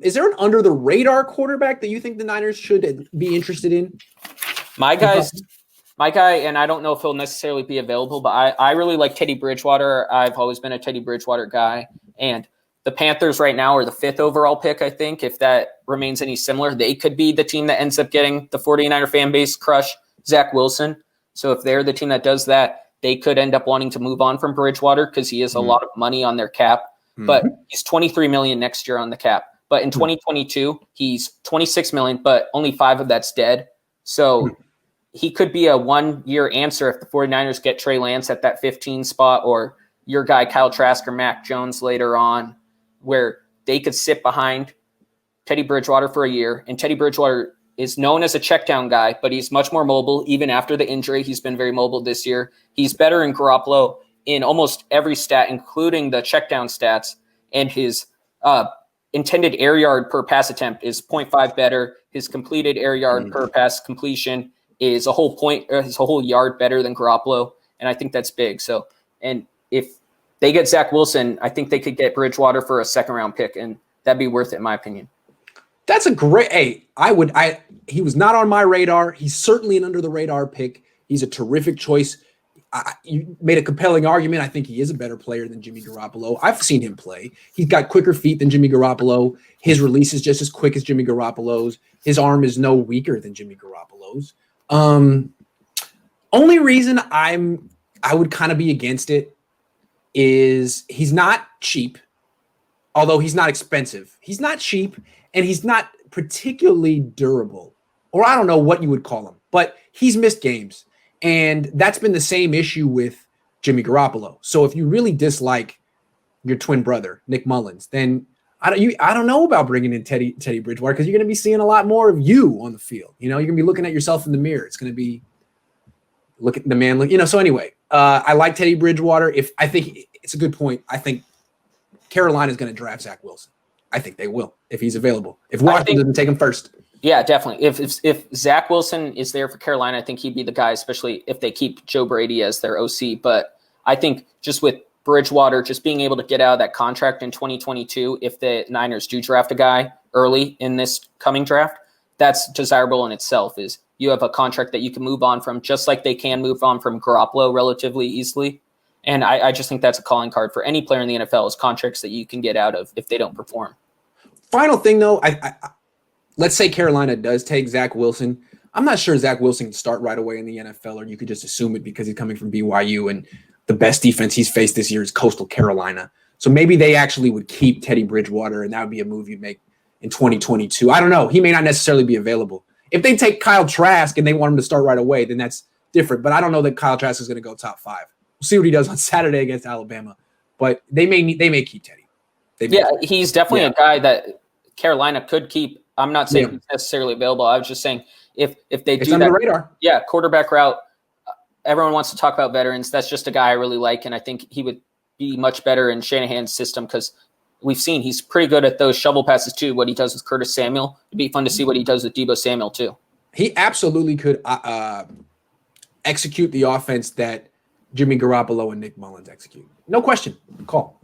Is there an under the radar quarterback that you think the Niners should be interested in? My guy, and I don't know if he'll necessarily be available, but I really like Teddy Bridgewater. I've always been a Teddy Bridgewater guy. And the Panthers right now are the 5th overall pick, I think. If that remains any similar, they could be the team that ends up getting the 49er fan base crush Zach Wilson. So if they're the team that does that, they could end up wanting to move on from Bridgewater because he has a lot of money on their cap. But he's $23 million next year on the cap. But in 2022, he's $26 million, but only 5 of that's dead. So he could be a 1-year answer if the 49ers get Trey Lance at that 15 spot, or your guy Kyle Trask or Mac Jones later on, where they could sit behind Teddy Bridgewater for a year. And Teddy Bridgewater is known as a check down guy, but he's much more mobile. Even after the injury, he's been very mobile this year. He's better in Garoppolo in almost every stat, including the check down stats, and his intended air yard per pass attempt is 0.5 better. His completed air yard per pass completion is a whole yard better than Garoppolo. And I think that's big. So, and if they get Zach Wilson, I think they could get Bridgewater for a 2nd round pick, and that'd be worth it in my opinion. That's a great, he was not on my radar. He's certainly an under the radar pick. He's a terrific choice. You made a compelling argument. I think he is a better player than Jimmy Garoppolo. I've seen him play. He's got quicker feet than Jimmy Garoppolo. His release is just as quick as Jimmy Garoppolo's. His arm is no weaker than Jimmy Garoppolo's. Only reason I would kind of be against it is he's not cheap, although he's not expensive. He's not cheap, and he's not particularly durable, or I don't know what you would call him, but he's missed games. And that's been the same issue with Jimmy Garoppolo. So if you really dislike your twin brother, Nick Mullins, then I don't know about bringing in Teddy Bridgewater, because you're going to be seeing a lot more of you on the field. You're going to be looking at yourself in the mirror. It's going to be look at the man. So anyway, I like Teddy Bridgewater. I think it's a good point. I think Carolina is going to draft Zach Wilson. I think they will if he's available. If Washington doesn't take him first. Yeah, definitely. If Zach Wilson is there for Carolina, I think he'd be the guy, especially if they keep Joe Brady as their OC. But I think just with Bridgewater, just being able to get out of that contract in 2022, if the Niners do draft a guy early in this coming draft, that's desirable in itself. Is you have a contract that you can move on from, just like they can move on from Garoppolo relatively easily. And I just think that's a calling card for any player in the NFL, is contracts that you can get out of if they don't perform. Final thing, though, let's say Carolina does take Zach Wilson. I'm not sure Zach Wilson can start right away in the NFL, or you could just assume it because he's coming from BYU, and the best defense he's faced this year is Coastal Carolina. So maybe they actually would keep Teddy Bridgewater, and that would be a move you'd make in 2022. I don't know. He may not necessarily be available. If they take Kyle Trask and they want him to start right away, then that's different. But I don't know that Kyle Trask is going to go top 5. We'll see what he does on Saturday against Alabama. But they may keep Teddy. He's definitely a guy that Carolina could keep. I'm not saying he's necessarily available. I was just saying if they do under that, the radar. Yeah, quarterback route. Everyone wants to talk about veterans. That's just a guy I really like, and I think he would be much better in Shanahan's system, because we've seen he's pretty good at those shovel passes too. What he does with Curtis Samuel, it'd be fun to see what he does with Deebo Samuel too. He absolutely could execute the offense that Jimmy Garoppolo and Nick Mullins execute. No question. Call.